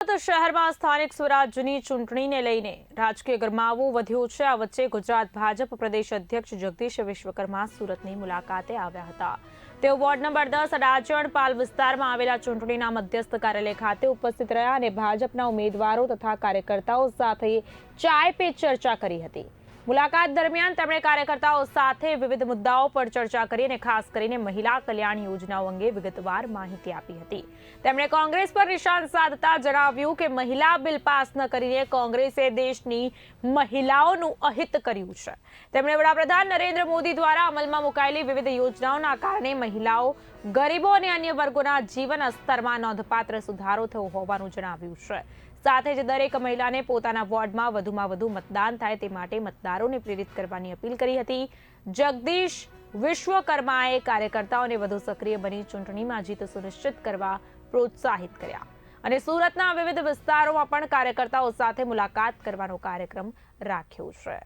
શહેરમાં સ્થાનિક સ્વરાજ્યની ચૂંટણીને લઈને રાજકીય ગરમાવો વધ્યો છે। આ વચ્ચે ગુજરાત ભાજપ પ્રદેશ અધ્યક્ષ જગદીશ વિશ્વકર્મા સુરતની મુલાકાતે આવ્યા હતા। તેઓ વોર્ડ નંબર 10 અડાજણ પાલ વિસ્તારમાં આવેલા ચૂંટણીના મધ્યસ્થ કાર્યાલય ખાતે ઉપસ્થિત રહ્યા અને ભાજપના ઉમેદવારો તથા કાર્યકર્તાઓ સાથે ચાય પે ચર્ચા કરી હતી। મુલાકાત દરમિયાન તેમણે કાર્યકર્તાઓ સાથે વિવિધ મુદ્દાઓ પર ચર્ચા કરી અને ખાસ કરીને મહિલા કલ્યાણ યોજનાઓ અંગે વિગતવાર માહિતી આપી હતી। તેમણે કોંગ્રેસ પર નિશાન સાધતા જણાવ્યું કે મહિલા બિલ પાસ ન કરીને કોંગ્રેસે દેશની મહિલાઓનું અહિત કર્યું છે। તેમણે વડાપ્રધાન નરેન્દ્ર મોદી દ્વારા અમલમાં મુકાયેલી વિવિધ યોજનાઓના કારણે મહિલાઓ, ગરીબો અને અન્ય વર્ગોના જીવન સ્તરમાં નોંધપાત્ર સુધારો થયો હોવાનું જણાવ્યું છે। સાથે જ દરેક મહિલાને પોતાના વોર્ડમાં વધુમાં વધુ મતદાન થાય તે માટે મતદારોને પ્રેરિત કરવાની અપીલ કરી હતી। જગદીશ વિશ્વકર્માએ કાર્યકર્તાઓને વધુ સક્રિય બની ચૂંટણીમાં જીત સુનિશ્ચિત કરવા પ્રોત્સાહિત કર્યા અને સુરતના વિવિધ વિસ્તારોમાં પણ કાર્યકર્તાઓ સાથે મુલાકાત કરવાનો કાર્યક્રમ રાખ્યો છે।